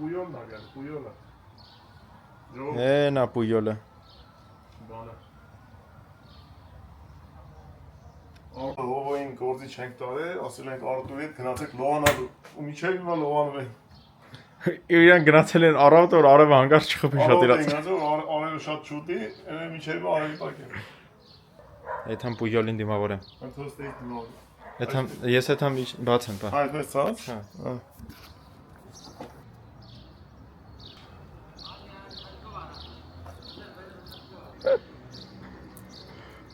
Puyolն ա գալ, Puyolը։ Նա Puyolը։ Բանը։ Լովային գործի չենք տարել, ասել ենք Արտուրի հետ գնացեք լովանալու։ Ու միջև հիմա լովանում ենք։ Իրան գնացել են առավոտը, որ արևը հանգարց չխփի շատ իրաց։ Արևը շատ շուտի, միջև արևի տակ է։ Այդքան Puyolին դիմավոր եմ։ Անթոստեի դիմավոր։ Ես այդքան բաց եմ, բա։ Այդպես ցած։ Հա։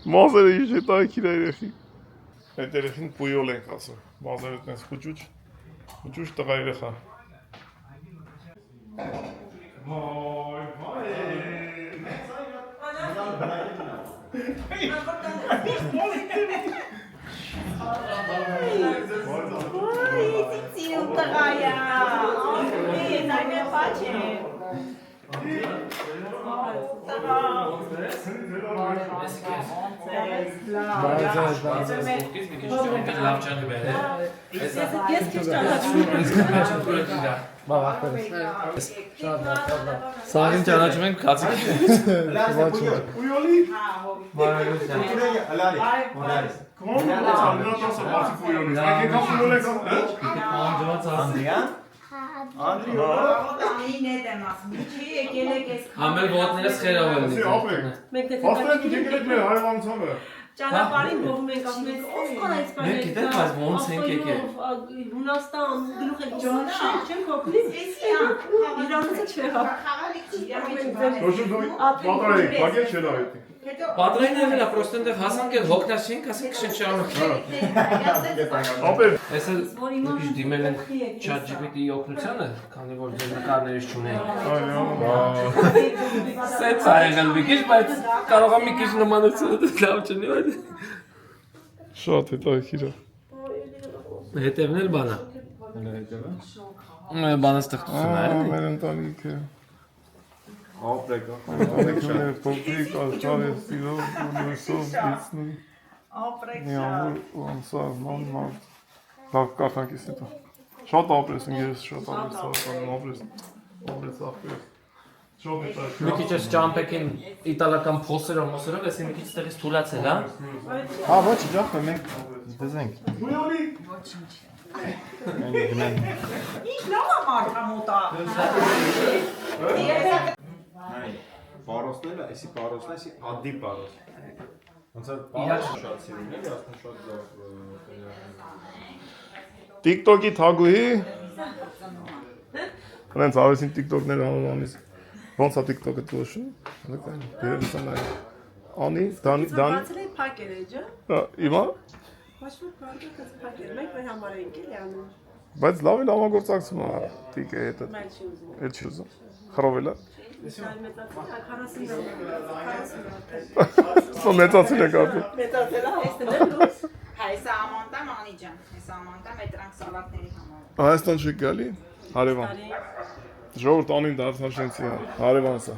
Մազերը իջի տակիր երեխի։ Այդ երեխին Puyol ենք ասում։ Մազերը տես խուճուճ տղա երեխա։ Սաղին ճանաչում ենք կացիկ Puyolի։ Ամել ոտներս խերավ են Ճանապարհին գովում ենք ասում ենք ով կան այս բաները։ Մենք գիտենք, բայց ոնց ենք եկել։ Հունաստան գլուխ եք ճանաչել, չեմ կոկլի։ Իրանցը չեղա։ Պատրայեք, բագել չէ լավ էդի։ Պատրային եղելա, պրոստը ընդեղ հասանք էլ հոգնած չենք, ասենք շնչանոք։ Ապեր։ Ես էլ մի քիչ դիմել ենք ChatGPT-ի օգնությանը, քանի որ ձեր նկարներից չունենք։ Սենց ա եղել մի քիչ, բայց կարող է մի քիչ նմանությունը լավ չնի, բայց Շատ հետաքրքիր է։ հետևն էլ բան է։ Բանը ստեղծություն է։ Մեր ընտանիքը։ Ապրեք, Ընտանիքները փոքրիկ աշխարհը սիրով ու լույսով դիցնում։ Մի ամուր ու անսար մարդ։ Լավ կախանքից հետո։ Շատ ապրես ինգերս, շատ ապրես ախպերս։ Շատ հետաքրքիր։ Մի քիչ էս ճամփեքին իտալական փոսերով, ես մի քիչ ստեղից թուլացել, հա։ հա ոչ, ջախ մենք դզենք։ Puyolի։ Ինչ լավ է մարդամոտա։ Պարոսները, էսի պարոսն է, էսի ադի պարոս։ Ոնց է Իրաք շատ սիրուն էլի, ասում շատ լավ։ TikTok-ի թագուհի։ Հենց ավեսին TikTok-ներ անում ամիս։ Ոնց է TikTok-ը դոշում։ Դերս անայ։ Անի, դան Բացել եք փակեր էջը։ Իմա, Ոչ ոք բարձր փակեր, մենք մեր համար ենք էլի անում։ բայց լավ էլ համագործակցում է TikTok-ի հետ։ Բայց չի ուզում։ Էլ չի ուզում։ Խռովել է։ Սալ մեծացել, 40 Սա մեծացել է կապի։ մեծացել է հասնել դուրս։ Հեսա ամանտա անի ջան, հեսա ամանտա մետրանք սալատների համար։ Հայաստան չի գալի։ Հարևան։ Ժողովուրդ անին դարձաշենցի է, հարևանս է։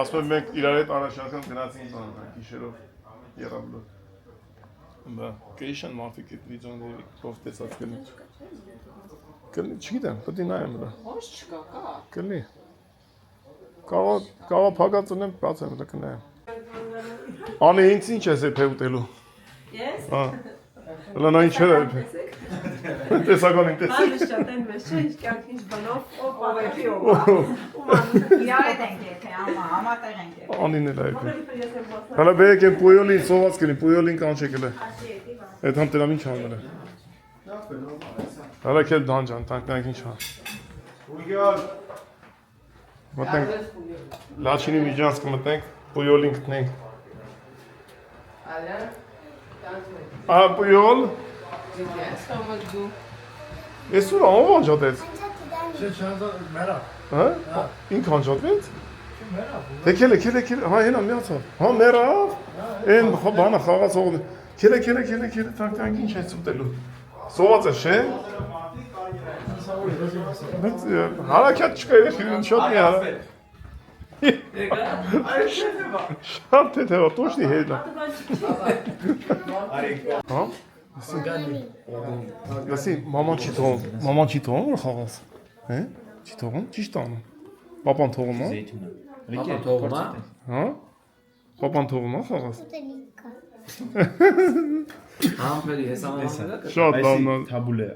Ասում եմ մենք իրար հետ առաջարկան գնացինք բան, գիշերով Եղաբլուր։ Բա, կեշան մարդիկ այդ վիդեոների ով տեսած կլինի։ Կլինի, չգիտեմ, պետք է նայեմ դրա։ Ոչ չկա, կա։ Կլինի։ Կաղա փակած ունեմ, բաց եմ դա կնայեմ։ Անի ինձ ինչ ես էփե ուտելու։ Ես։ Հա։ Հələ նա ինչ էր էփե։ Տեսական ինտես։ Այս շատ են մեզ, ինչ կյանք ինչ բանով, ով ավեքի ով։ Իրար հետ ենք եկել, համատեղ ենք եկել։ Անին էլ այփե։ Հələ բերեք են Puyolին սոված կլինի, Puyolին կանչեկել է։ Այդ համ դրամ ինչ անել է։ Հələ քել դանջան, տանք ինչ ան։ Puyol։ Մտենք Լաչինի միջանցք մտենք, Puyolին գտնենք։ Puyol։ Ես ուր ով անջատեց։ Հա? Ինք անջատվեց։ Քել, հա հենա միացավ։ Հա մեռավ։ Էն բանը խաղաց ողը։ Քել, տանք ինչ ես ուտելու։ Սոված է, չէ։ Բայց հարակյատ չկա երեխին շատ մի հարա։ Շատ թեթևա, տոշնի հետնա։ Հա? Լսի, մաման չի թողում, որ խաղաս։ Հե? Չի թողում, ճիշտ անում։ Պապան թողում է։ Զեյթունը։ Ապա թողում է։ Հա? Պապան թողում է խաղաս։ Համբերի հեսամանները։ Շատ լավն է։ Թաբուլե։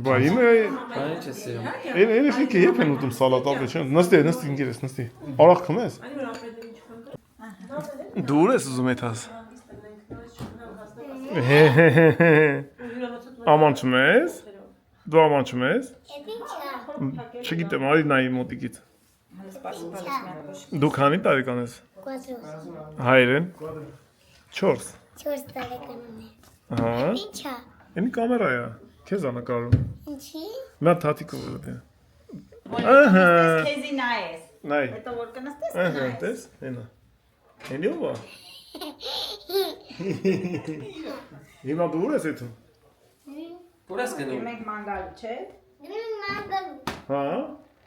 Բա իմը Բանի չես սիրում։ Էլի ֆիկը երբ են ուտում սալատ ապրե չեն։ Նստի ինգերես, նստի։ Արախ քմես։ Դու ես ուզում եթաս։ Աման չմես։ Դու աման չմես։ Չգիտեմ, արի նայի մոտիկից։ Դու քանի տարեկան ես։ 4 Հայրեն։ 4։ 4 տարեկան ունի։ Հա։ Ինչա։ Էնի կամերա է։ Քեզ անկարում։ Ինչի։ Նա թաթիկով է դե։ Ահա։ Քեզի նայես։ Նայ։ Հետո որ կնստես Ահա, նայես։ տես, հենա։ Հենի ով է։ Հիմա դու ուր ես եթում։ Ուր ես գնում։ Մենք մանգալու, չէ։ Դու մանգալու։ Հա։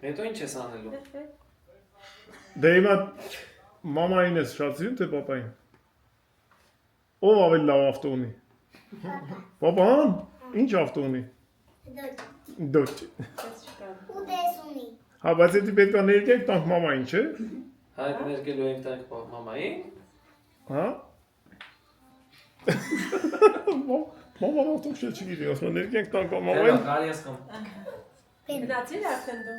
Հետո ինչ ես անելու։ Դե հիմա մամային ես շատ սիրում թե պապային։ Ով ավելի լավ ավտո ունի։ Պապան, ինչ ավտո ունի։ Դոչ։ Ու դես ունի։ Հա, բայց դի պետք է ներկեք տանք մամային, չէ։ Հայտ ներկելու ենք տանք մամային։ Հա։ Մաման ավտո չգիտի, ասում ներկեք տանք մամային։ Կարի ես կամ։ Գնացի՞ր արդեն դու։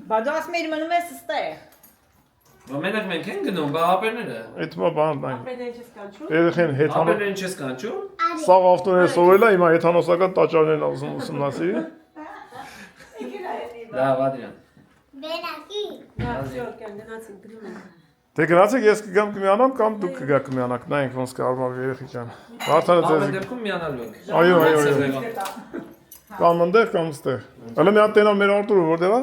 Բա դու ասում ես մնում ես ստեղ։ Բա մենակ մենք ենք գնում, բա ապերները։ Այդ մա բան տանք։ Ապերն ինչ ես կանչում։ Երեխեն հեթանո Ապերները ինչ ես կանչում։ սաղ ավտոները սովորել է, հիմա հեթանոսական տաճարներն ուզում ուսումնասիրի։ Լավ, Ադրյան։ Բենակի։ Դա շոկան գնացին գնում ենք։ Դե գնացեք ես կգամ կմիանամ կամ դուք կգաք կմիանաք, նայենք ոնց կարմար երեխի ջան։ Վարդանը Ամեն ձեզ դեպքում միանալու ենք։ Այո, այո, այո։ Կամ ընդեղ կամ ստեղ։ Հələ մի հատ տենա մեր Արտուրը որտեղ է։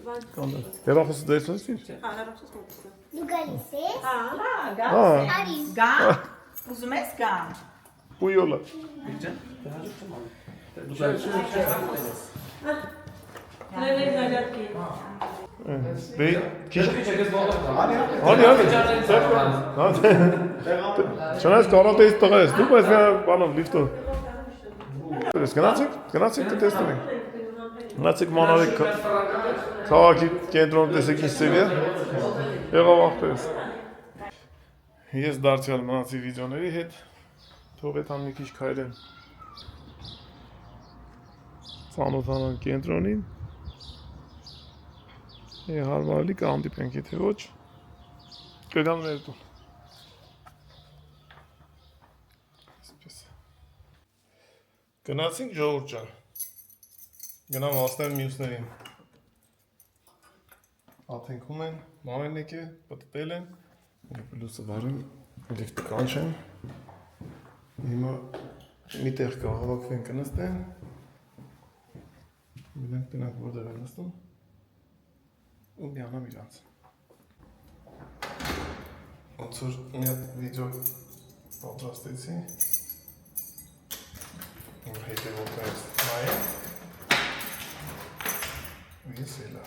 Հերախոսը դες լսի։ Հարարախոս մոտս։ Դու գալիս ես։ Հա, գա։ Արի։ Գա։ Ուզում ես գա։ Պույոլը։ Նայեք նայակի։ Դե քիչ։ Չես ողջ։ Հանի հանի։ Չնայած կարատեից տղա ես, դու բայց մի բանով լիֆտով։ Ես գնացեք կտեսնենք։ Գնացեք մանարեք քաղաքի կենտրոն տեսեք ինչ ծեր է։ Եղավ աղբերս։ Ես դարձյալ մնացի վիդեոների հետ։ Թող այդ մի քիչ քայլեմ։ Ծանոթանան կենտրոնին։ Հարմարելի կհանդիպենք, եթե ոչ կգամ մեր տուն։ Այսպես։ Գնացինք ժողովուրդ ջան։ Գնամ ասնեմ մյուսներին։ Աթենքում են, մամեն եկե, պտտել են։ Պլյուսը վարեմ, լիֆտը կանչեմ։ Հիմա մի տեղ կհավաքվեն կնստեն։ Մենակ տնակ որտեղ են նստում։ Ու միանամ իրանց։ Ոնց որ մի հատ վիդեո պատրաստեցի։ Իմ հետևորդներից նայեմ։ Ես էլա։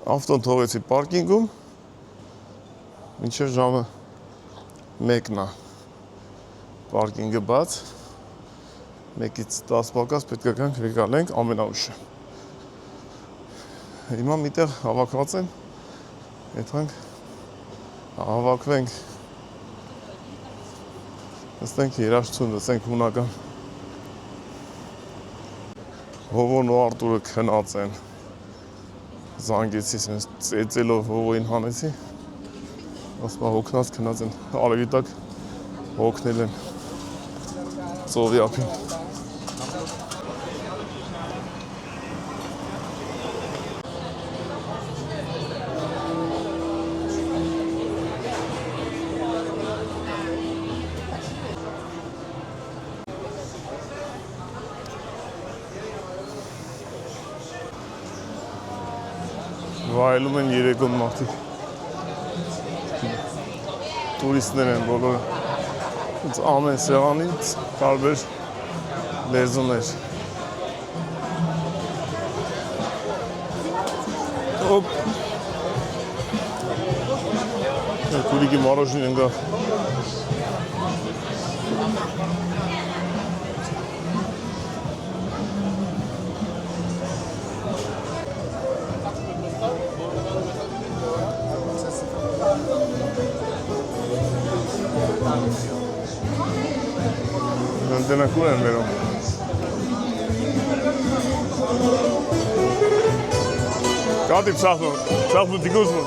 Ավտոն թողեցի պարկինգում։ Մինչև ժամը 1-ն է։ Պարկինգը բաց, 1-ից 10 պակաս պետք է գանք ռեգալենք ամենաուշը։ Հիմա միտեղ հավաքված են, եթանք հավաքվենք, նստենք երաշտություն, նստենք հունական։ Հովոն ու Արտուրը քնած են, զանգեցի, ծեծելով հովոյին հանեցի, ասմա հոգնած քնած են, արևի տակ հոգնել են ծովի ափին։ Վայելում են երեկոն մարդիկ։ Տուրիստներ են բոլորը։ Ամեն սեղանից տարբեր լեզուներ։ Ոպ։ Կուրիկի մարոշին ընկա։ Տնտնակուր են վերում։ Կատիվ սախնու դիգուզմուն։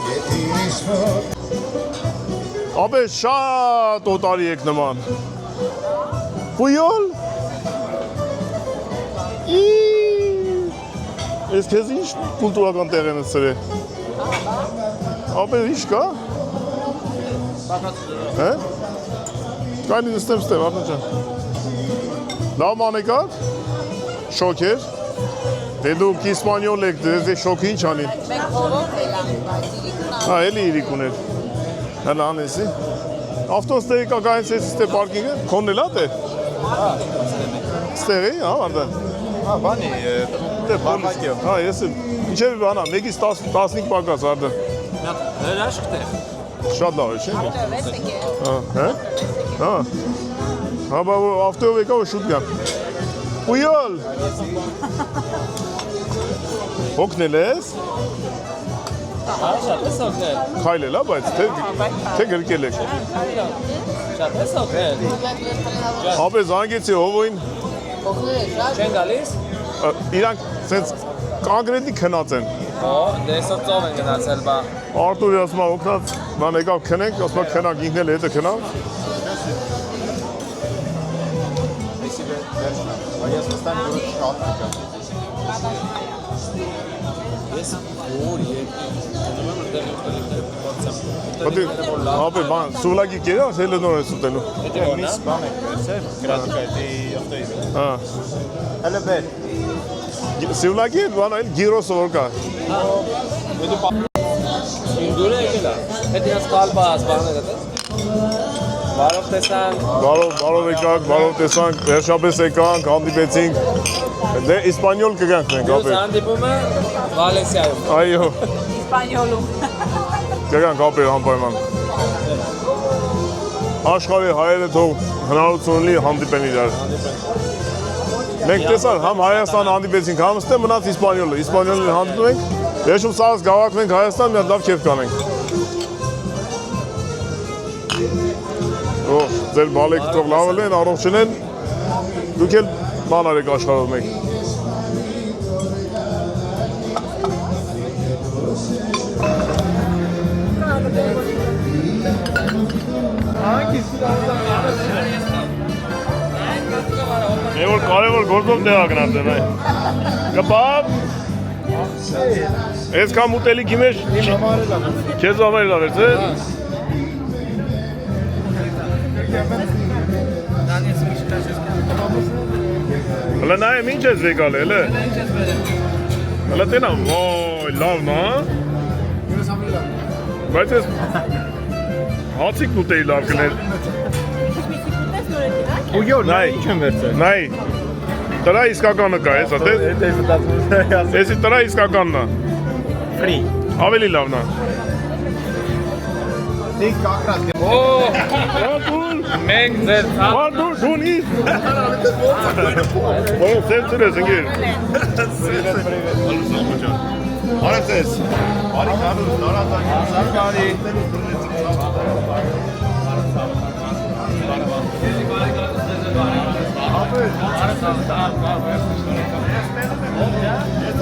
Ապե շատ օտարի եք նման։ Պույոլ։ Ես կեզ ինչ կուլտուրական տեղ են սրե։ Ապե ինչ կա։ Հե։ Կայնի նստեմ ստև, արդեն ճան։ Լավ մանեկար, շոք էր, դե դուք իսպանյոլ եք, դեզ է շոքը ինչ անի։ Մենք հորով էլի իրիկ ուներ, հələ անեսի։ Ավտոստերի կա կայնց ես ստե պարկինգը, քոնն էլ ատ է։ Ստեղի, արդեն։ Բանի, բանվակյով։ Ես էլ, ինչև բանա, մեկից 15 պակաց արդեն։ Հրաշք տեղ։ Շատ լավ է, չէ՞։ Հա։ Հա, բա ավտոյով եկա ու շուտ գան։ Պույոլ։ Հոգնել ես։ Շատ ես օգնել։ Քայլել է, բայց թե գրկել եք։ Շատ ես օգնել։ Ապե զանգեցի հովոին։ Չեն գալիս։ Իրանք սենց կոնկրետի քնած են։ Դեսով ծով են գնացել բա։ Արտուրի ասում է օգնած, ման եկավ քնենք, ասում է քնանք ինքն էլ հետը քնանք։ Ես վստահ եմ, որ շատ կա։ Ես որ Պատի, ապե բան, սուլագի կերա, հելը նոր ես ուտելու։ միս բան եք վերցել, գրատիկայտի ավտոյի։ Հա։ Հələ բեր։ Սուլագի բան այլ գիրոսը որ կա։ Ինդուրը եկել է։ Հետ իրաց կալբաս բանը գտես։ Բարով տեսանք։ Բարով եկանք, բարով տեսանք, վերջապես եկանք, հանդիպեցինք։ Դե իսպանյոլ կգանք մենք ապե։ Մյուս հանդիպումը Վալենսիայում։ Այո, Իսպանյոլում։ կգանք ապե անպայման։ Աշխարհի հայերը թող հնարավորություն ունի հանդիպեն իրար։ Մենք տեսար համ Հայաստան հանդիպեցինք, համ ստե մնաց իսպանյոլը։ Իսպանյոլը հանդիպում ենք, վերջում սարս գավակվենք Հայաստան, մի հատ լավ քեֆ կանենք։ Ձեր բալեքը թող լավ են, առողջն են, դուք էլ բան արեք աշխարհով մեկ։ Մի որ կարևոր գործով դեղա գնացել այ։ Կպապ։ Ես կամ ուտելիքի մեջ քեզ համար լավ է, չէ՞։ Հələ նայեմ ինչ ես եկալ էլ է։ Հələ տենամ, ոյ, լավն է, բայց ես հացիկ ուտեի լավ կներ։ Ույոր, նայ, ինչ եմ վերցել։ Նայ, տրա իսկականը կա, ես ատես։ Եսի տրա իսկականն է։ Free։ Ավելի լավն է։ Դիք կակրած։ Ատուր, Մենք ձեր ցավ ատուր, դուն իս։ Ոյ, սերցր ես ընգիր։ Արև ձեզ։ Բարի կանուր, նարազան, սարկարի։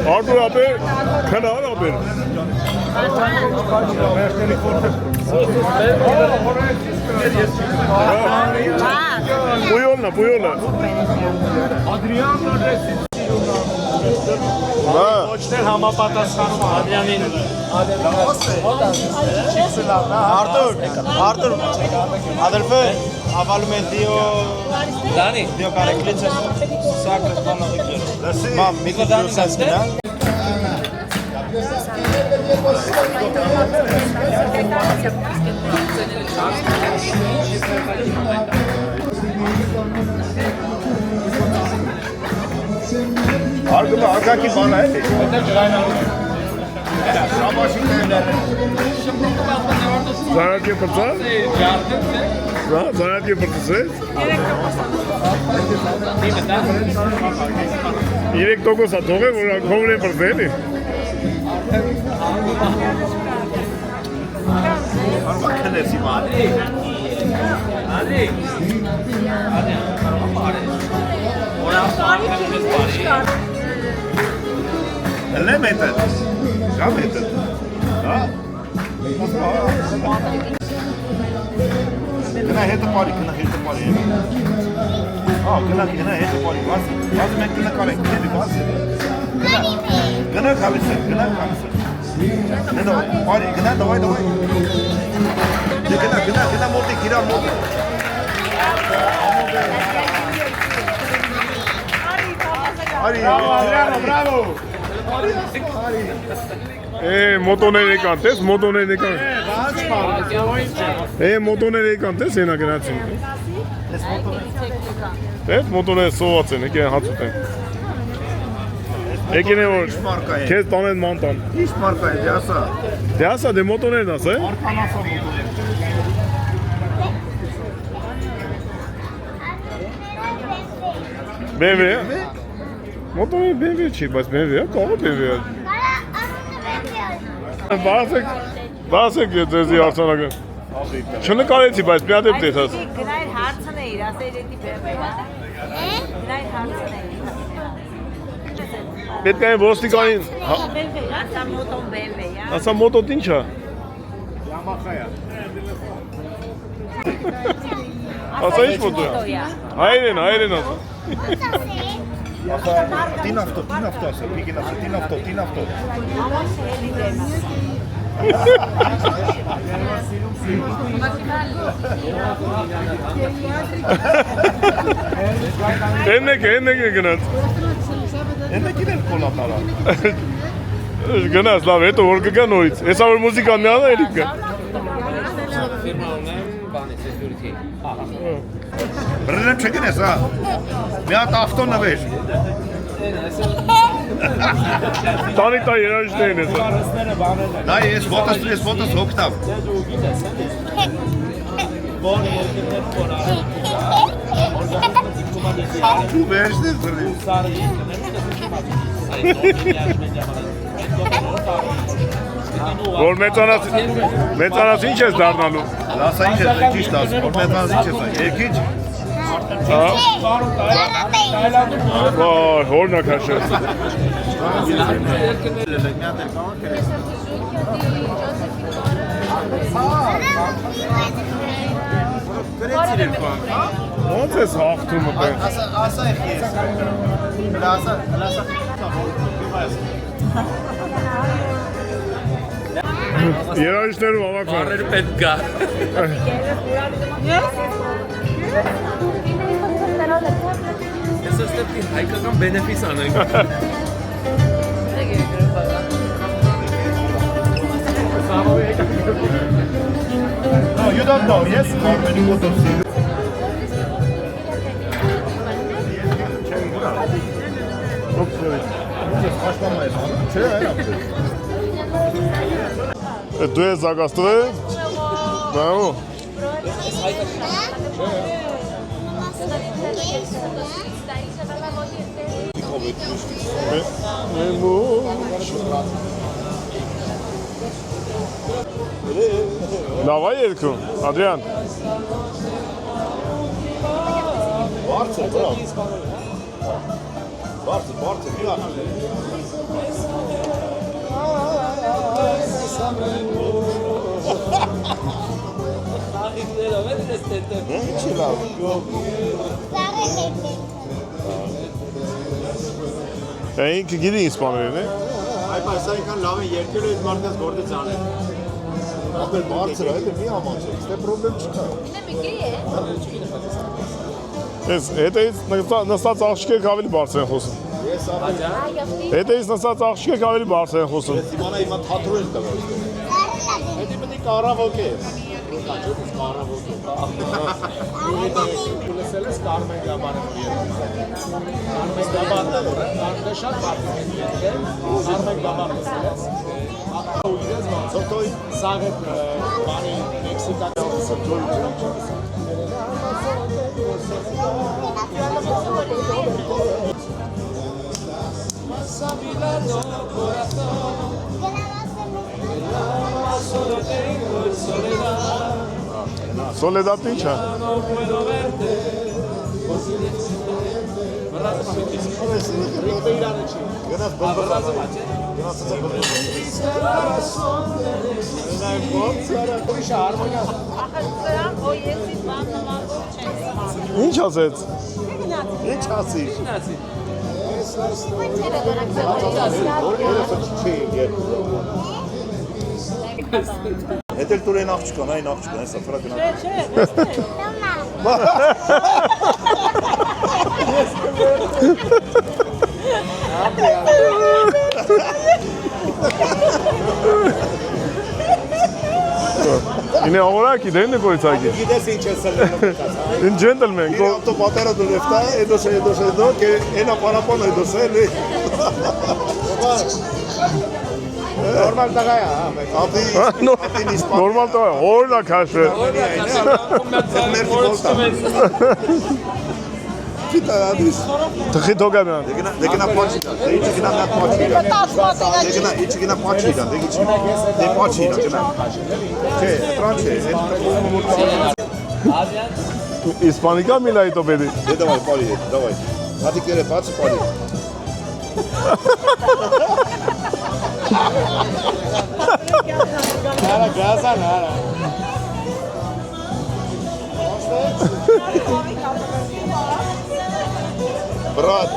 Արտուր ապե, քնար ապե։ Պույոլն է, պույոլը։ Ոչներ համապատասխանում Ադրյանին։ Արտուր, Ադրվե, ավալում են Դանի։ դիո կարեկլիցը սակրս բանավիկներ։ Մամ, միգո դրուսած գնա։ Արգումը արգակի բան է էլի։ Zaradje pırtsa? Zaradje pırtısı? 3 satող է, որ ակողն է պրտել է։ Քնեցի ման։ Ալի։ Էլեմենտը։ Գամետը։ Հա։ Գնա հետը բարի, գնա հետը բարի։ Ա, գնա հետը բարի, վազի։ Վազի մենք գնա կարենք, դեպի վազի։ Գնա քավիսը, գնա քավիսը։ Գնա, բարի, գնա, դավայ։ Գնա մոտիկ, իրա մոտիկ։ Արի, բրավո։ Մոտոներ եկան, տես, մոտոներ եկան։ Մոտոներ եկան, տես, ենա գնացին։ Տես, մոտոներ սոված են, եկեն հացուտ են։ Եկեն է որ քեզ տանեն մանտան։ Ինչ մարկա է, դե ասա։ Դե ասա, դե մոտոներն ասա, է։ Մարկան ասա մոտոներ։ BMW է։ Մոտոներ BMW չի, բայց BMW է, կողը BMW է։ Բասեք ձեզի արցանակը։ Չնկարեցի, բայց մի հատ եմ տեսած։ Գնայր հարցն է իր, ասա իրետի բերվե։ Գնայր հարցն է իր։ Պետք է ոստիկանին։ Ասա մոտոն բերվե, յա։ Ասա մոտոտ ինչ է։ Yamaha ya. Ասա ինչ մոտո է։ Հայրեն ասա։ Ասա din avto ասա, պիկին ասա, din avto։ Եննեք գնաց։ Եննեք իրեն կոլա տարա։ Գնաց, լավ, հետո որ կգա նորից։ Հեսա որ մուզիկան մի անը էլիք կա։ Ֆիրմա ունեմ, բանի, security։ Բրենեմ չգնես, հա։ Մի հատ ավտո նվեր։ Տանի տա երաժիշտերին հեսա։ Դա ես ոտս հոգտավ։ Ու վերջներ բրնեմ։ Որ մեծանաց ինչ ես դառնալու։ Լասա ինչ ես, ճիշտ ասում, որ մեծանց ինչ ես, երկիչ։ Վայ, հորնակ հաշես։ Ոնց ես հաղթում մտեն։ Ասա եք ես։ Լասա։ Երաժիշտներում ավակվան։ Բարերը պետք գա։ Ես ստեպի հայկական բենեֆիս անենք։ No, you don't know, yes? How many photos? Դու ես զագաստվել։ Բավո։ Լավ է երկում, Ադրյան։ Բարձր, մի հատ։ Ինչի լավ։ Ինքը գիտի իսպաներեն է։ Այ բայց այնքան լավ է երկել այդ մարդկանց գործից անել։ Ապեր բարձր է, դա մի համաձայն, ստե պրոբլեմ չկա։ Ես հետեից նստած աղջիկեք ավելի բարձր են խոսում։ Ես ավելի Հետեից նստած աղջիկեք ավելի բարձր են խոսում։ ես իմանա հիմա թատրոն եմ տվել։ Հետի պետք է կարավոկե։ Կարավոկե։ Լսել ես Կարմեն Գաբարը։ Կարմեն Գաբարը շատ բարձր է։ Կարմեն Գաբարը լսել ես։ Սոտոյ սաղետ բանի մեքսիկական Soledad ինչ է։ Գնաց բրբռած Ինչ ասեց։ Ինչ ասի։ Հետել տուր են աղջկան, այն աղջկան, այս աֆրա գնա։ Ինե աղորակի դեն է կորիցակի։ Գիտես ինչ ես սրլում։ Ինչ ջենտլմեն։ Իր ավտոպատերը դու լեֆտա, էդոս կե ենա պարապան էդոս էլի։ Նորմալ տղա է, հա։ Ատին իսպան։ Նորմալ տղա, հորնա քաշվել։ Գիտա ադիս։ Տխի դոգամյան։ Դեգնա պաչիդա, դեիչի գնա նա պաչիդա։ Դեգնա իչի գնա պաչիդա, դեիչի դե պաչիդա գնա։ Չէ, տրանչե, Իսպանիկա միլայի տո պետի։ Դե դավայ, պարի հետ, դավայ։ Հատիկները բացը պարի։ Արա գազան, արա։ Брат.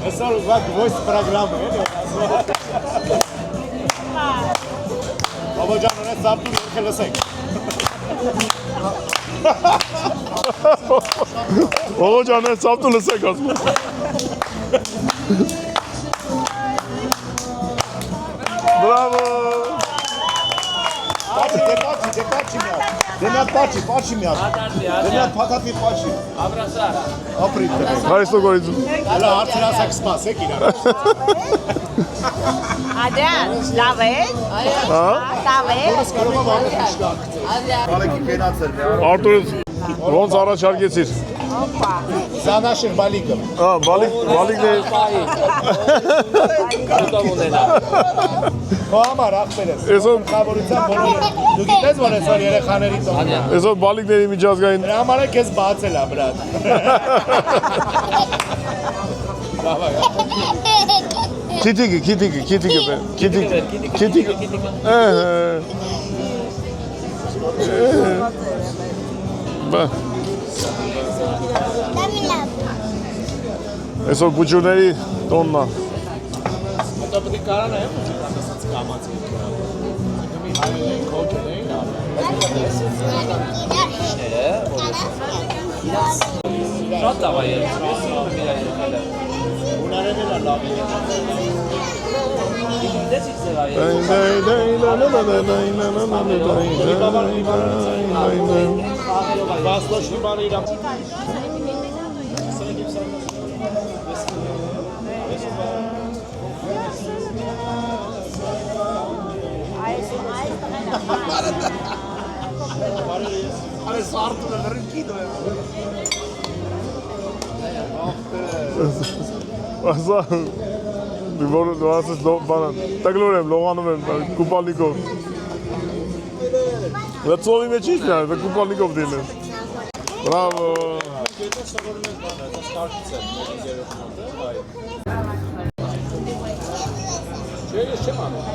Это вот гвоздь программы, Бабаджан, у нас завтра колесек. Ողո ջան, այս ավտո լսեք ասում։ Բրավո։ Դեպաչի միա։ Դեմյատ պաչի միա։ Դեմյատ փաթաթի պաչի։ Abraçar. Ապրիտ։ Հարիստո գորիձու։ Հələ հարցրասակ սպասեք իրար։ Adrian, լավ է։ Հա։ Լավ է։ Կարող եմ ամեն ինչ դակցել։ Բալեկի կենացել։ Արտուրս ոնց առաջարկեցիր։ Զանաշիղ բալիկը։ Հա, բալիկներ։ Կարոտով ունենա։ Քո համար ախպերես։ Այսօր Խավորության բոլորը։ Դու գիտես որ այսօր երեխաների տոն։ այսօր բալիկների միջազգային Դրա համար է քեզ բացել է, բրատ։ Քիտիկը։ Բա, այսօր բուջուրների տոննա։ Հետո պետք է կարան է, ասած կամացի։ Մի հայերեն կոչն էին Շատ լավ է երևում։ Ունարել է լավ։ Դեսի ծավալ։ Վասլոշի բանը իրամ։ Արես արտունը լրինքիդո է։ Ասա, դու ասես բանան, տագլոր եմ, լողանում եմ, կուպալիկով։ Դա ծովի մեջ ինչ միան, դա կուպալիկով դին եմ։ Բրավո։ Չէ, ես չեմ անում։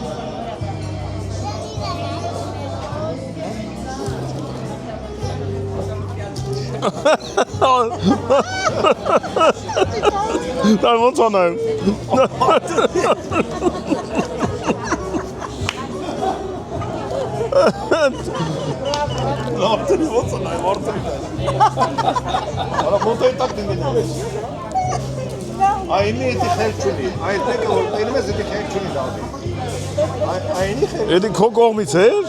Դա ոնց անայում։ Արտունի ոնց անայում, արտունի։ Արա մոտայի տակ դինգին է։ Այնի էտի խել չունի, այդ մեկը որ տենում ես էտի խել չունի դավի։ Այնի խել Էդի քո կողմից էր։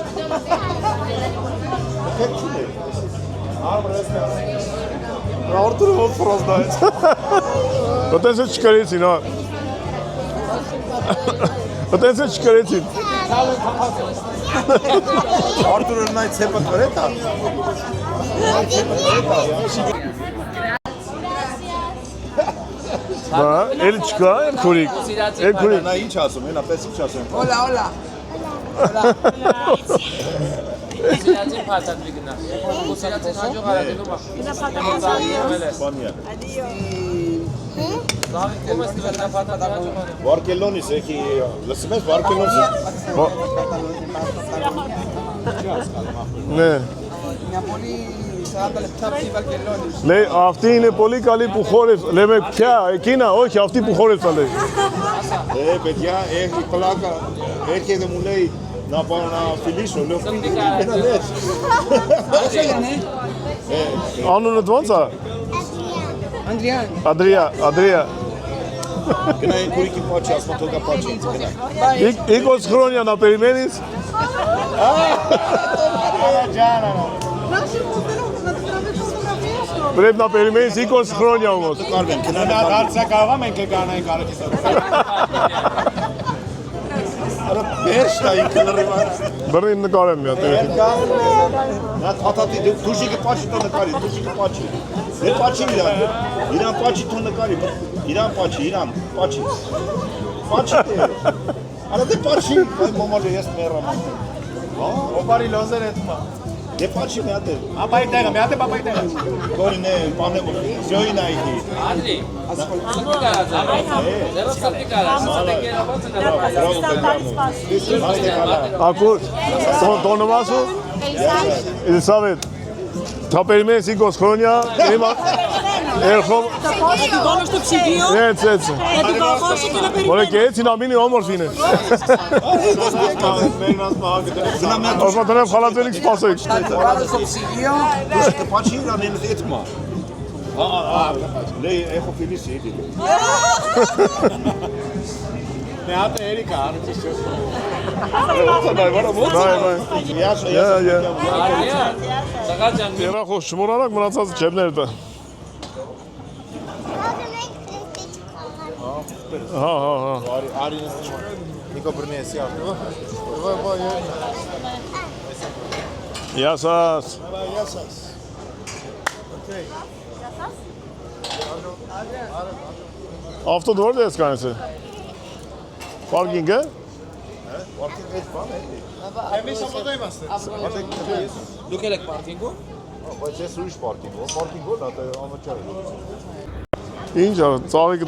չունի։ Արտունի ոնց ֆրոզնայեց։ Ոտես է չկրեցին, հա։ Այդպես էլ չկրեցին։ Արտուրը նայ ցեպը կրետ է։ Բա, էլ չկա, էլ քուրիկ։ Էլ քուրիկ։ Նա ինչ ասում, հենա պես ինչ ասում։ Hola, hola. Սիրացին փաթաթվի գնա։ Սիրացին հաջող արագելու մա։ Բանիա։ Զավի կոմես դրնա փաթաթ հաջող արագ։ Վարկելոնիս եկի, լսում ես Վարկելոնսի։ Ναι. Λέει αυτή είναι πολύ καλή που χόρεψε. Λέμε ποια, εκείνα, όχι αυτή που χόρεψα λέει. Παιδιά, έχει πλάκα. Έρχεται μου λέει να πάω να φιλήσω. Λέω φίλοι, ένα λες. Անունդ ո՞նց է։ Անդրիա։ Գնա այն քուրիկի պաչի, ասма թողա պաչի ինձ գնա։ Igor Skronia na περιμένεις. Πρέπει να περιμένεις 20 χρόνια όμως. Կարվեն, գնա Դարձա կարողա մենք կանայինք արագից։ արա բերշտա ինքը լրիվա։ Բռին նկարեմ մի հատ։ Նա թաթատի դուշիկը պաչի տո նկարի, դուշիկը պաչի։ Դե պաչի իրան պաչի թո նկարի, իրան պաչի։ Պաչի դե։ Արա դե պաչի, այ մոմալը ես մեռամ։ Օբարի լոզեր էտմա։ Դե պաչի մի հատ է։ Ապայի տեղը, մի հատ է պապայի տեղը։ Գորինե, պանե զյոյին այդի։ Անդրի, ասկոլտի կարած է։ Ձերո սապի կարած, Acur, ton nomasu? Elisabet. Θα περιμένεις 20 χρόνια. Έρχομαι. Πάνω στο ψυγείο, Έτσι, έτσι. να την παγώσει και να περιμένει. Ωραία και έτσι να μείνει όμορφη είναι. Ως να τον έβγαλα δεν έχεις πάσο έξω. Դուշիկը պաչի իրան են էտմա։ Լե έχω φιλήσει ήδη։ Մի հատ է Էրիկա արուչիշ։ Սաղաջան Երախոս շմորանակ մնացած չեպներ դա։ Հա։ Արին Նիկո բրնեսի արդյո։ Յասաս։ Ավտոն որտե ես կանես է։ Պարկինգը։ Արդյոք այդ բան է։ Εμείς από εδώ είμαστε. դուք եք պարքինգում։ Բայց ես ուրիշ պարկինգ, պարկինգ ո՞ր է անվճար։ Ինչ է, ծաղիկը։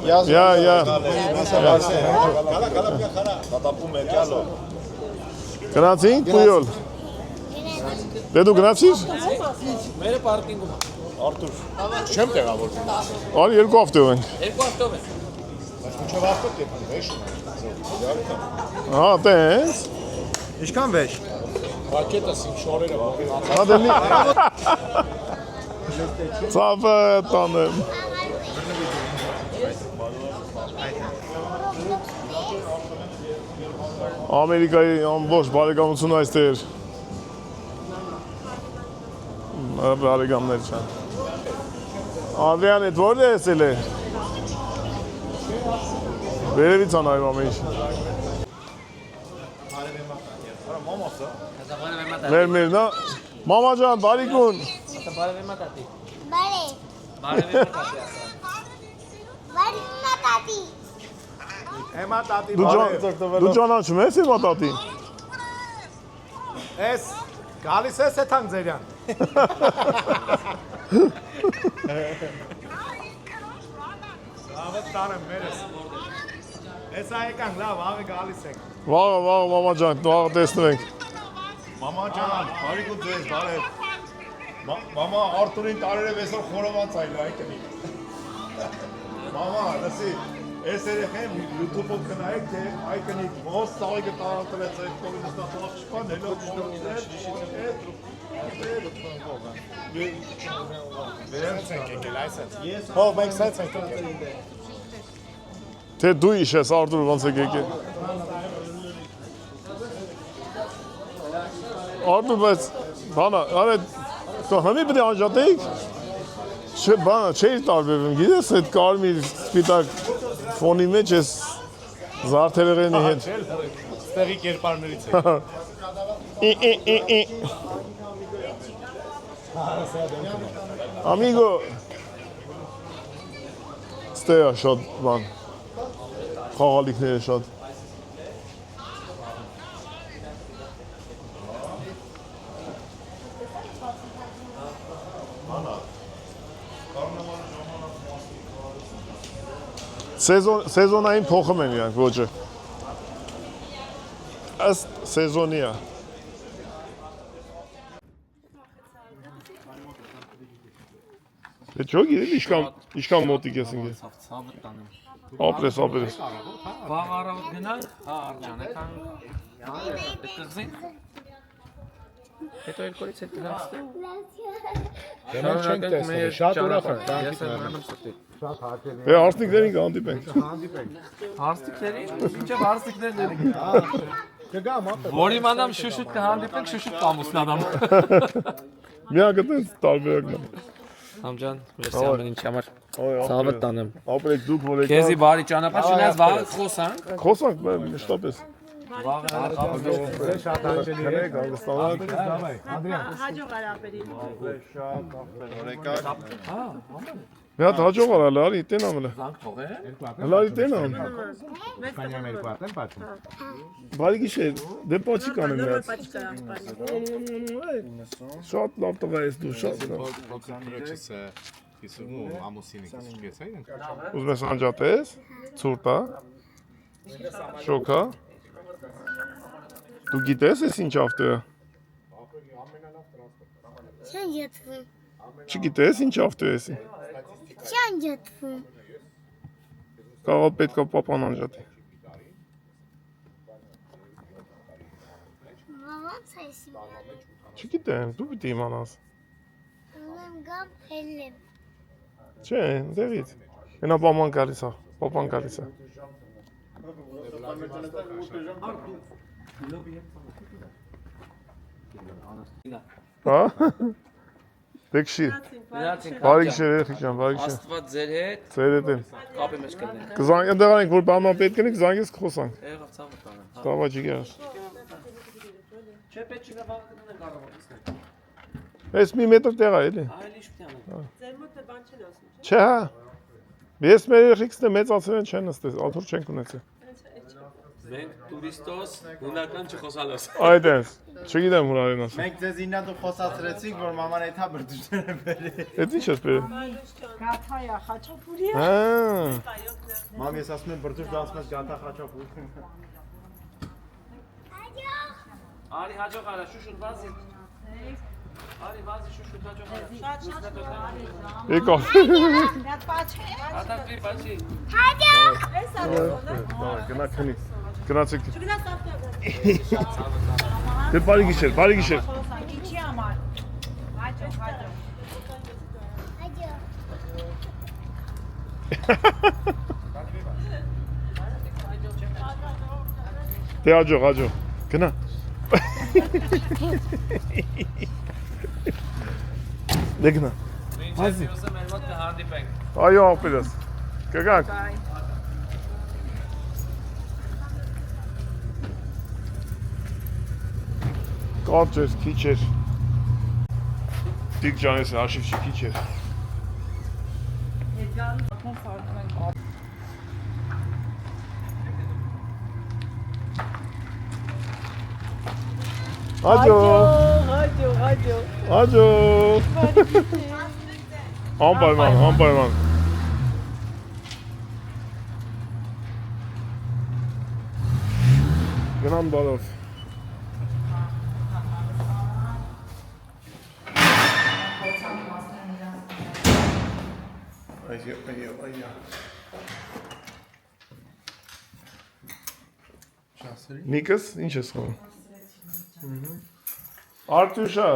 Յա։ Գալա, դատապում է գալո։ Գնացինք պույոլ։ Դե դու գնացիր։ Մերը պարքինգում։ Արտուր, չեմ տեղավորվում։ Արի երկու ավտով ենք։ Երկու ավտով է։ Մինչև ավտո տեպում, վեշ։ Հա, տես։ Ինչքան վեշ։ Ռակետս իմ շորերը ողի։ Հա դելի։ Ծավը տանեմ։ Ամերիկայի ամբողջ բարեկամությունը այստեղ։ Բարեկամներ չան։ Անդրեան, այդ որտե ես էլ է։ Վերևից անայում ամեն ինչ։ Մեր նա։ Մամա ջան, բարիկուն։ Բարևի մատատի։ Բարե։ Բարևի մատատի։ Բարի մատատի։ Էմա տատի Դու ճանաչում ես իմ ատատին։ Էս գալիս է Սեթան Ձերյան։ Լավը տանեմ մերես։ Էս այկան լավ, աղը գալիս եք։ Վաղը, մամա ջան, վաղը տեսնենք։ Մամա ջան, բարիք ու ձեզ, բարև։ Մամա Արտուրին տարերև այսօր խորոված այլ այկնի։ Մամա, լսի, այս երեխեն YouTube-ով կնայեք, թե այկնի ոնց ծաղիկը տարածրեց այդ կողմից նստած չկան, հելով Հով մենք սենց ենք եկել։ Թե դու իշես Արտուր ոնց եք եկել։ Արտուր, բայց բանա, արե դու համի պետք է անջատեիք։ Չէ, բանա, չէի տարբերվում, գիտես, այդ կարմիր սպիտակ ֆոնի մեջ ես Զարդերեղենի հետ։ Ստեղի կերպարներից է։ Amigo Ստեյա շատ բան խաղալիքները շատ Սեզոնային փոխում են իրանք ոճը ըստ սեզոնի է Չէ՞ գիտի իշքան մոտիկ ես ինգե Ցավը տանեմ։ Ապրես Վաղ առավոտ գնալ, հա արջանեկան։ Դեկզին։ Հետո երկորից հետ գնացել։ Դրանք չենք տեսնել, շատ ուրախ եմ, Ես եմ մնում ստի։ Է արստիկներին կհանդիպենք Հարստիկների, ինչեւ հարստիկներն են։ Կգամ, ապա։ Որ իմանամ շուշուտ կհանդիպենք, շուշուտ կամուսնանամ։ Միակտես տարբերակն է Համջան, մերսի ամեն ինչ համար։ Ցավը տանեմ։ Ապրեք դուք որ եկաք Քեզի բարի ճանապարհ շնայած վաղ խոսանք։ Խոսանք մշտապես Վաղը Շատ հաճելի է, Հանգստանալ Հաջող արաբերի։ Մի հատ հաջող արա լարի տենա մլը զանգ թողե։ Լարի տենա Կանյաներ կվատեն պատում։ Բարի գիշեր դե պաչի կանեմ մի հատ Շատ լավ տղա ես դու շատ լավ Պրոչեսը իսու ամուսինի կես այն։ Ուզում ես անջատես ցուրտա Շոքա Դու գիտես ես ինչ ավտոյա Չան յետվում։ Չգիտես ինչ ավտո ես Չան յետվում։ Կարող պետք է պապան անջատի Ոնց է սիմանը։ Չգիտեմ դու պիտի իմանաս Ուրեմ գամ հելեմ։ Չէ դերից Ենա պապան գալիս է պապան գալիս է Հա Դեքշի Բարի գիշեր երեխիքան բարի գիշեր Աստված ձեր հետ Ձեր հետ եմ կապի մեջ կդնենք։ Կզանգ ընդեղ անենք որ բանման պետք ունի կզանգես կխոսանք Եղավ ցավը տանեմ։ Տավա ջիգարս Չէ պետք չի վաղ կդնենք առավոտից։ Ես մի մետր տեղ է էլի Այլ ինչ պիտի անենք։ Ձեր մոտ բան չեն ասում։ Չէ հա Ես մեր երեխիքսն մեծացել են չեն նստես աթուր չենք ունեցել Մենք տուրիստոս հունական չխոսալոս։ Այդ ես չգիտեմ հունարեն ասում Մենք ձեզ իննա դու խոսացրեցինք, որ մաման էթա բրդուջները բերի։ Էդ ինչ ես բերել Գաթայա, խաչապուրի։ Հա Մամ ես ասում եմ բրդուջ դասում ես գանթա խաչապուր։ Արի հաջող արա շուշուտ վազի։ Արի վազի շուշուտ հաջող արա։ Եկա Հատ պաչի։ Ատակի բացի։ Էս արողը։ Գնա քնի Գնացեք Չգնաս ավտո։ Դե բարի գիշեր Ինչի համար։ Հաջող, հաջող։ Դե հաջող Գնա Դե գնա Ինչպես ուզում մեր մոտ կհանդիպենք։ Այո ապերս Կգանք Կարճ էր, քիչ էր Դիկ ջանես հաշիվ չի քիչ էր Հաջող Անպայման Գնամ բարով Այո Նիկս, ինչ ես խորում Արտուշա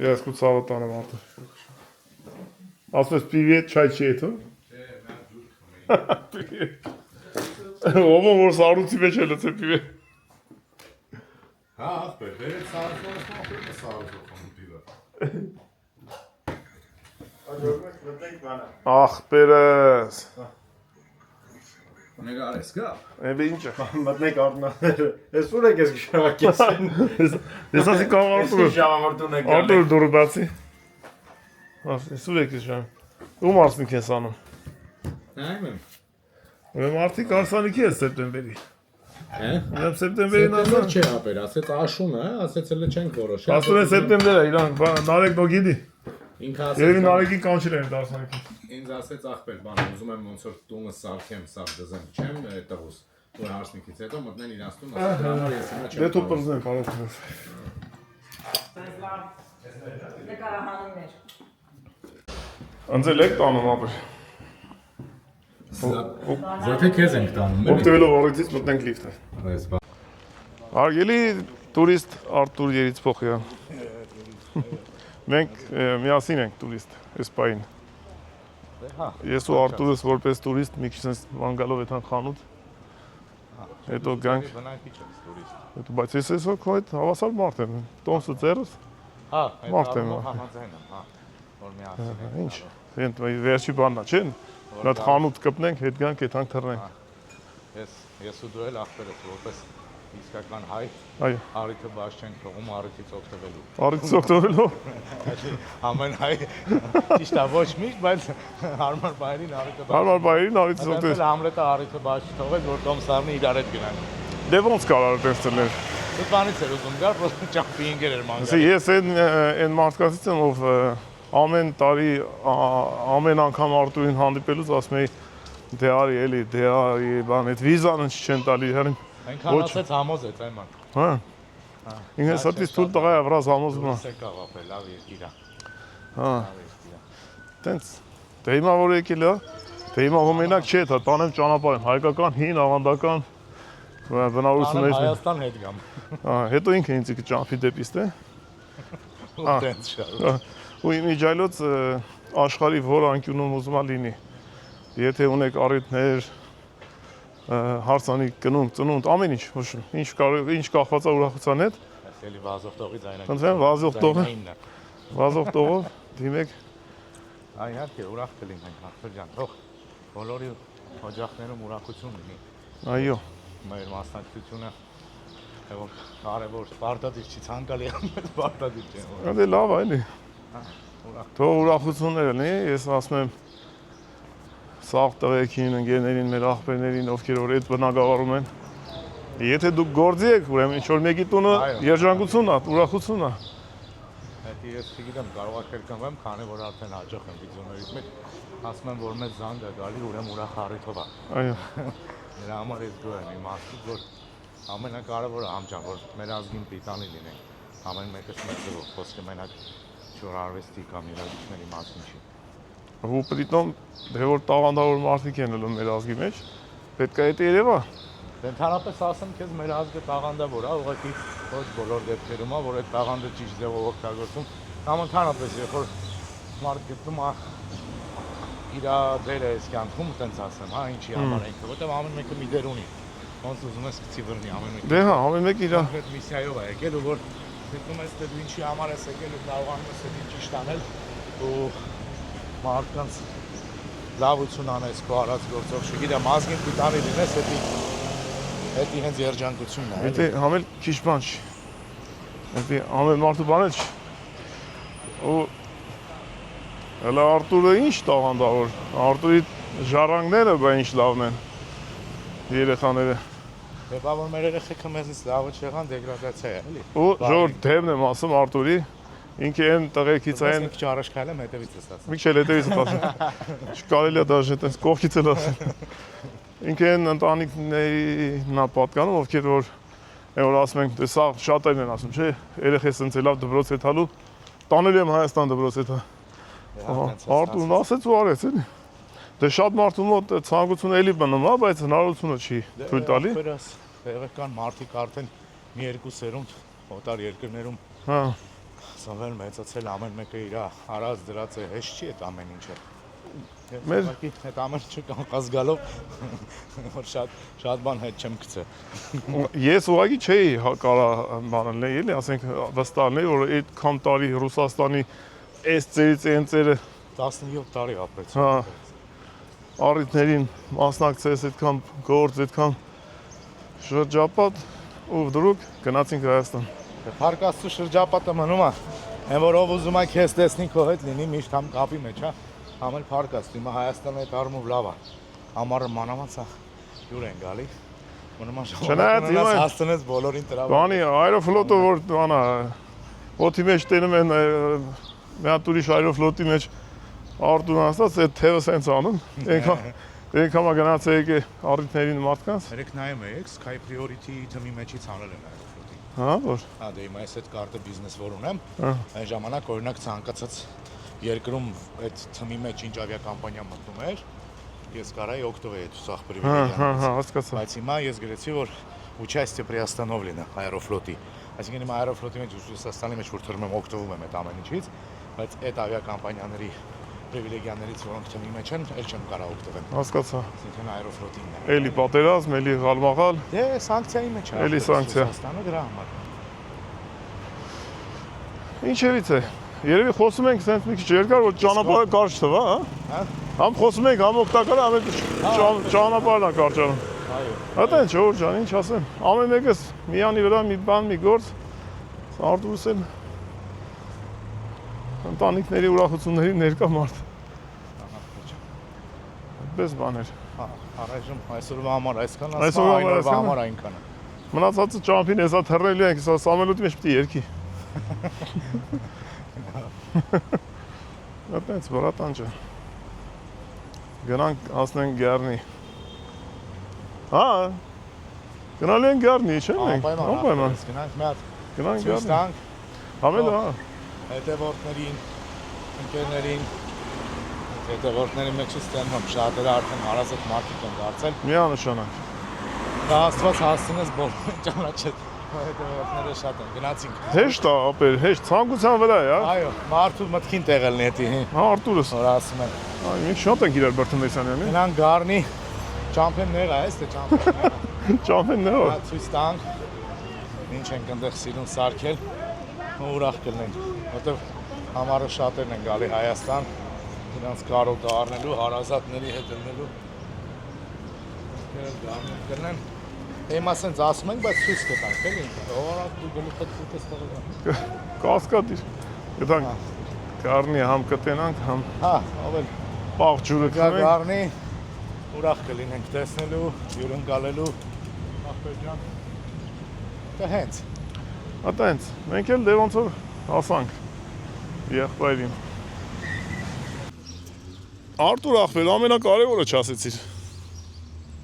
Ես կու ծավը տանեմ արտուշ Ասում ես պիվիետ չայ չի եթում Ոմը որ սարուցի մեջ է լծե պիվիետ Հա, ախպեր, բերեց սարսոս մոխրում է սարսոս խոնում պիվը։ Ախպերս Նկարես գա։ Էբե ինչ է։ Մտնեք արտնաները։ Ես ուր եք ես գշակեցին։ Ես ասի կամ Արտուր։ Ժամանորդուն եք Արտուր դուրը բացի։ Ես ուր եք ժամ։ Ու մարսնիկ ես անում։ Նայում եմ։ Ուրեմն արդիկ արսանիքի է սեպտեմբերի։ Հա։ Ուրեմն սեպտեմբերին ասա։ Չէ ապեր, ասեց աշունը, ասեց էլ չենք որոշել։ Ասում են սեպտեմբեր է, իրան Նարեկ դո գիտի։ Ինքը Երևի ասեց Նարեկին կանչել են դարսանիքի։ ինձ ասեց ախպեր, բան, ուզում եմ ոնց որ տունը սարքեմ, սար դզեմ, չեմ տղուս։ Որ հարսնիկից հետո մտնեն իրանց տուն, ասել համար ես հիմա չեմ։ Դե դու պրզնեմ կարող ես։ Նկարահանումներ։ Անձել եք տանում ապր։ Զատե քեզ ենք տանում։ Օգտվելով օրից մտնենք լիֆտը։ Այս բան։ Հարգելի տուրիստ Արտուր Երիցփոխյան։ Մենք միասին ենք տուրիստ Իսպային։ Ես ու Արտուրս որպես տուրիստ մի քիչ sense մանգալով այդան խանութ։ Հետո գանք։ Հետո բայց ես քո այդ հավասար մարդ եմ։ Տոնսը ծերս։ Հա, Մարդ եմ։ համաձայն եմ, հա։ Որ միասին ենք։ Ինչ։ Ընդ վերջի բանն է, չէ՞։ Նա խանութ կպնենք, հետ գանք, այդան թռնենք։ Ես ու դու էլ ախպերս որպես իսկական հայ Այո։ արիթը բաց չենք թողում արիթից օգտվելու։ Արից օգտվելով։ Ամեն հայ ճիշտ է ոչ միշտ, բայց հարմար բայրին արիթը բաց։ Հարմար բայրին արից Այդպես օգտվել։ Համլետը արիթը բաց չթողեց, որ Տոմ Սարնի իրար հետ գնան։ Դե ոնց կարող է տեսնել։ Դու բանից էր ուզում գար, որ ճամփինգեր էր ման գալ։ Ես այն մարդկանցից եմ, ով ամեն տարի ամեն անգամ Արտուրին հանդիպելուց ասում էի դե արի էլի, դե արի, բան, այդ վիզան ինչ չեն տալի, հերին։ Այնքան ասեց համոզեց այման։ Հա։ Ինքը սատից թույլ տղա է վրազ համոզում է։ Սե կաղապել, լավ երկիր է։ Հա։ Տենց։ Դե հիմա որ եկել է, դե հիմա ոմենակ չէ, դա տանեմ ճանապարհին, հայկական հին ավանդական բնավորություններից։ Հայաստան հետ գամ։ Հա, հետո ինքը ինձ կճամփի դեպիստ է։ Տենց շարու։ Ու իմիջայլոց աշխարհի որ անկյունում ուզում է լինի։ Եթե ունեք առիթներ, հարսանիք, կնունկ, ծնունդ, ամեն ինչ, ինչ կախված է ուրախության հետ։ Այս էլի վազող տողից այն։ Խնդրեմ, վազող տողով դիմեք։ Այ իհարկե ուրախ կլինենք ախպեր ջան, թող բոլորի օջախներում ուրախություն լինի։ Այո։ Մեր մասնակցությունը որ կարևոր պարտադիր չի ցանկալի է, պարտադիր չէ։ Դե լավ այլի։ Ուրախ։ Թող ուրախություններ լինի, ես ասում եմ սաղ տղեկին, ընկերներին, մեր աղբերներին, ովքեր որ այդ բնակավարում են։ Եթե դուք գործի եք, ուրեմն ինչ որ մեկի տունը երջանկություն է, ուրախություն է։ Դա ես չգիտեմ, կարող է կրկնվեմ, քանի որ արդեն հաջող եմ վիդեոներից մեջ, ասում եմ, որ մեծ զանգ է գալի, ուրեմն ուրախ առիթով է։ Այո։ Նրա համար ես դու եմ իմաստիկ, որ ամենակարևորը համջան, որ մեր ազգին պիտանի լինենք, ամեն մեկը մեր ձևով, խոսքը մենակ չոր արվեստի կամ իրավիճների մասին չի։ Ու պրիտոմ դե որ տաղանդավոր մարդիկ են ելում մեր ազգի մեջ, պետք է դա երևա։ Ընդհանրապես ասեմ քեզ մեր ազգը տաղանդավոր է, ուղղակի ոչ բոլոր դեպքերում է, որ այդ տաղանդը ճիշտ ձևով օգտագործում, կամ ընդհանրապես երբ որ մարդ գտնում է իր դերը այս կյանքում, տենց ասեմ, հա, ինչի համար ենք, որտեղ ամեն մեկը մի դեր ունի։ Ոնց ուզում ես գցի վրնի ամեն մեկը։ Դե հա, ամեն մեկ իր այդ միսիայով է եկել ու որ գտնում ես դու ինչի համար ես եկել ու կարողանում ես դա ճիշտ անել ու մարդկանց լավություն անես քո արած գործով, չգիտեմ, ազգին պիտանի լինես, դա հենց երջանկությունն է։ Դա համել քիչ բան չի։ Դա ամեն մարդու բանը չի։ Ու հələ Արտուրը ինչ տաղանդավոր, Արտուրի ժառանգները բա ինչ լավն են։ Երեխաները։ Դեպա որ մեր երեխեքը մեզից լավը չեղան դեգրադացիա է, էլի։ Ու ժողովուրդ դեմն եմ ասում Արտուրի, ինքը այն տղեկից այն մի քիչ առաջ քայլեմ հետևից ես ասում։ մի քիչ հետևից ասում։ Չկարելի է դաժե այդպես կողքից էլ ասել։ Ինքը այն ընտանիքներին նա պատկանում, ովքեր որ որ ասում ենք, դե սա շատերն են ասում, չէ, երեխես ընդ լավ դպրոց եթալու, տանել եմ Հայաստան դպրոց եթա։ Արտուրն ասեց ու արեց, էլի։ Դե շատ մարդու մոտ ցանկությունը էլի բնում է, բայց հնարավորությունը չի թույլ տալի։ Տեղական մարդիկ արդեն մի երկու սերունդ օտար երկրներում Հա։ ծնվել մեծացել ամեն մեկը իր արած դրած է, հեշտ չի այդ ամեն ինչը։ Մեր այդ ամեն ինչը կանխած գալով որ շատ բան հետ չեմ գցել։ Ես ուղղակի չէի կարա բանել էլի, ասենք վստահել որ այդքան տարի Ռուսաստանի այս ծերից այն ծերը 17 տարի ապրեց։ Հա։ առիթներին մասնակցես այդքան գործ, այդքան շրջապատ ու դրուկ գնացինք Հայաստան։ Փարկաստու շրջապատը մնում է։ Այն որ ով ուզում է քեզ տեսնի քո հետ լինի միշտ համ կապի մեջ, հա։ Համ էլ Փարկաստ, հիմա Հայաստանը այդ առումով լավ է։ Ամառը մանավանդ է յուր են գալի։ Մնում է ժամանակ հասցնես բոլորին տրավը։ Բանի Aeroflot-ը որ բանա օդի մեջ տենում են մի հատ ուրիշ Aeroflot-ի մեջ արտուն ասած այդ թևը սենց անում։ Այնքան գնացեք առիթներին մարդկանց։ Երեք նայում եք Sky Priority թմի մեջից անել են Aeroflot-ին։ Հա, որ։ Հա, դե հիմա ես այդ կարտը բիզնես որ ունեմ, այն ժամանակ օրինակ ցանկացած երկրում այդ թմի մեջ ինչ ավիակամպանիա մտնում էր, ես կարայի օգտվել այդ սախ պրիվիլեգիաներից։ Հա, հասկացա։ Բայց հիմա ես գրեցի, որ участие при остановлении Aeroflot-ի։ Այսինքն հիմա Aeroflot-ի մեջ Ռուսաստանի մեջ որ թռնում եմ օգտվում եմ այդ ամեն ինչից, բայց այդ ավիակամպանիաների պրիվիլեգիաներից, որոնք թմի մեջ են, էլ չեմ կարող օգտվել։ Հասկացա։ Այսինքն Aeroflot-ին է։ Էլի պատերազմ, էլի գալմաղալ։ Դե սանկցիայի մեջ է։ Էլի սանկցիա։ Ռուսաստանը դրա համար։ Ինչերից է։ Երևի խոսում ենք sense մի քիչ երկար, որ ճանապարհը կարճ թվա, հա։ Համ խոսում ենք, համ օգտակար, համ ճանապարհն է կարճանում։ Այո։ Հատա ինչ որ ջան, ինչ ասեմ։ Ամեն մեկս միանի վրա մի բան, մի գործ Արտուրս էլ ընտանիքների ուրախությունների ներկա մարդ։ Այդպես բաներ։ Հա, առայժմ այսօրվա համար այսքան, Այսօրվա համար այնքան։ Մնացածը ճամփին հեսա թռնելու ենք, հեսա Սամվելոտի մեջ պիտի երկի։ Այդպես բրատան ջան։ Գնանք հասնենք Գառնի։ Հա։ Գնալու ենք Գառնի, չէ՞ մենք։ Անպայման։ Գնանք մի հատ։ Գնանք Ցույց Գառնի։ տանք Համել հա։ հետևորդներին, ընկերներին, հետևորդների մեջից տենում շատերը արդեն հարազատ մարդիկ են դարձել։ Միանշանակ։ Դա Աստված հասցնես բոլորին ճանաչել։ Հետևորդները շատ են, գնացինք։ Հեշտ է, ապեր, հեշտ, ցանկության վրա է, հա։ Այո, մարդու մտքին տեղել նետի։ Հա, Արտուրս։ Որ ասում են։ Այ մենք շատ ենք իրար Բրթմեսյանյանի։ Գնանք Գառնի, ճամփեններ է, էս թե ճամփեններ։ Ճամփեններ։ Հա, ցույց տանք։ Ինչ ենք այնտեղ սիրուն սարքել։ Ուրախ կլինենք, որտեղ համարը շատերն են գալի Հայաստան, նրանց կարոտը առնելու, հարազատների հետ լինելու։ Գառնի կլինեն։ Հիմա ասենց ասում ենք, բայց ցույց կտանք, էլի։ Ո՞ր դու գլուխդ ֆուտես տղա։ Կասկադիր։ Գտանք Գառնի համ կտենանք, համ Հա, ով էլ պաղ ջուրը քնենք։ Գառնի ուրախ կլինենք տեսնելու, հյուրընկալելու։ Ախպեր ջան։ Դա հենց։ Ատենց, մենք էլ դե ոնց որ հասանք եղբայրին։ Արտուր ախպեր, ամենակարևորը չասեցիր։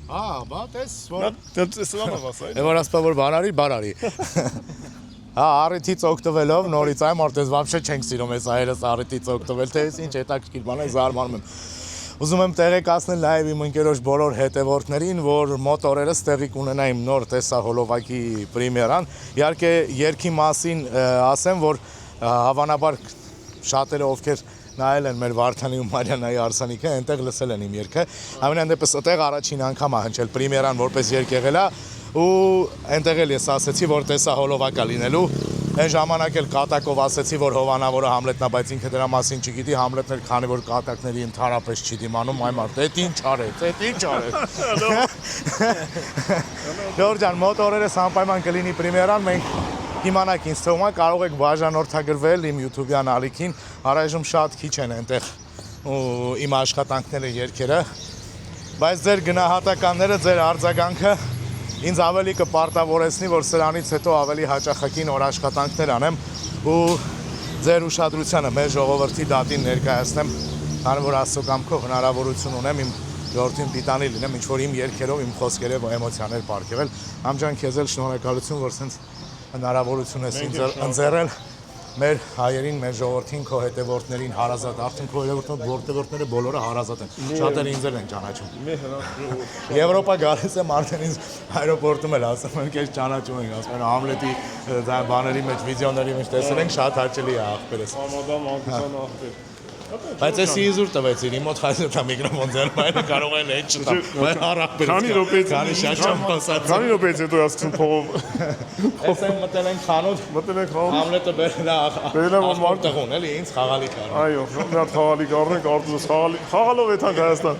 Հա, բա տես, որ Սրանով ասա։ Որ ասպա որ բարարի։ Հա, առիթից օգտվելով նորից այ մարտես вообще չենք սիրում այս այրս առիթից օգտվել, թե ինչ հետաքրքիր բան է, զարմանում եմ։ Ուզում եմ տեղեկացնել նաև իմ ընկերոջ բոլոր հետևորդներին, որ մոտ օրերս տեղի կունենա իմ նոր տեսահոլովակի պրեմիերան։ Իհարկե երկի մասին ասեմ, որ հավանաբար շատերը ովքեր նայել են մեր Վարդանի ու Մարիանայի Արսանիկը, այնտեղ լսել են իմ երգը։ Ամենայն դեպս այդտեղ առաջին անգամ է հնչել պրեմիերան որպես երգ եղել է ու այնտեղ էլ ես ասեցի, որ տեսահոլովակ է լինելու։ Այն ժամանակ էլ կատակով ասեցի, որ հովանավորը Համլետնա, բայց ինքը դրա մասին չգիտի, Համլետն էլ քանի որ կատակների ընդհանրապես չի դիմանում, այ մարդ, էդ ինչ արեց, էդ ինչ արեց։ Լոր ջան, մոտ օրերս անպայման կլինի պրեմիերան, մենք Իմանաք ինձ թվում է կարող եք բաժանորդագրվել իմ YouTube-յան ալիքին, առայժմ շատ քիչ են այնտեղ իմ աշխատանքները, երգերը, բայց ձեր գնահատականները, ձեր արձագանքը ինձ ավելի կպարտավորեցնի, որ սրանից հետո ավելի հաճախակի նոր աշխատանքներ անեմ ու ձեր ուշադրությանը մեր ժողովրդի դատին ներկայացնեմ, քանի որ Աստծո կամքով հնարավորություն ունեմ իմ ժողովրդին պիտանի լինեմ, ինչ որ իմ երգերով, իմ խոսքերով էմոցիաներ պարգևել։ Համջան քեզ էլ շնորհակալություն, որ սենց հնարավորություն ես ինձ ընձեռել մեր հայերին, մեր ժողովրդին, քո հետևորդներին հարազատ, արդեն քո հետևորդները բոլորը հարազատ են, շատերը ինձ են ճանաչում։ Եվրոպա գալիս եմ արդեն ինձ այրոպորտում էլ ասում են, քեզ ճանաչում ենք, ասում են Համլետի բաների մեջ, վիդեոների մեջ տեսել ենք, շատ հաճելի է աղբերս։ Համադամ անկության աղբեր։ Բայց ես իզուր տվեցին, իմ մոտ հայտնա միկրոֆոն ձեռում, այլ կարող են այդ չտամ, բայց առաղբերից։ Քանի րոպեից, քանի շաշամ ասած։ Քանի րոպեից հետո ասում փողով։ Ես եմ մտել են խանութ, մտել ենք խանութ։ Համլետը բերել է տղուն, էլի, ինձ խաղալիք առնի։ Այո, մի հատ խաղալիք առնենք, Արտուրս խաղալով եթանք Հայաստան։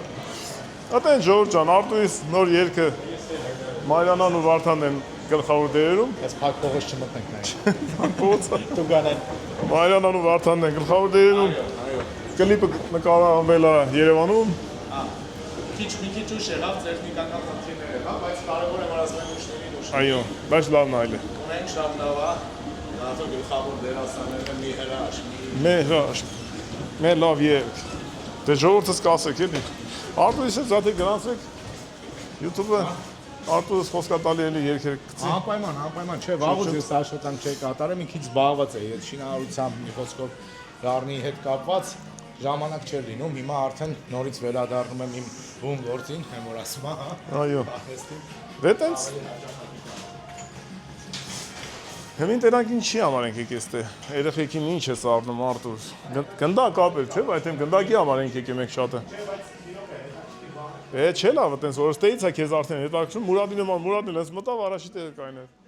Ատեն Ժորժ ջան, Արտուրիս նոր երգը Մարիանան ու Վարդանն են գլխավոր դերերում։ Այս փակ փողոց չմտնենք նայ։ Ո՞ց Դու գանեն։ Մարիանան ու Վարդանն են գլխավոր դերերում։ Կլիպը նկարահանվել է Երևանում։ Քիչ մի քիչ ուշ եղավ, տեխնիկական խնդիրներ եղավ, բայց կարևոր է որ ասենք ուշների դուշ։ Այո, բայց լավն այլ է։ Ունենք շատ լավ է, նավը գլխավոր դերասանները մի հրաշ, Մեր լավ երգ։ Դե ժողովուրդս կասեք էլի։ Արտուրիս հետ զատե գրանցեք YouTube-ը Արտուրս խոսքատալի էլի երգեր գցի։ Անպայման, չէ, վաղուց ես աշխատանք չէի կատարել, մի քիչ զբաղված էի այդ շինարարությամբ, մի խոսքով Լառնի հետ կապված ժամանակ չէր լինում, հիմա արդեն նորից վերադառնում եմ իմ բուն գործին, եմ որ ասում, հա։ Այո։ Դե տենց։ Հեմին տերանք ինչի համար ենք եկել ստե։ Երեխեքին ինչ է սառնում Արտուր։ Գնդակ ապել, չէ՞, բայց այն գնդակի համար ենք եկել մենք շատը։ Չէ լավ, տենց որ ստեից է քեզ արդեն հետաքրքրում Մուրադի նման, Մուրադին ես մտավ առաջի տեղը կայներ։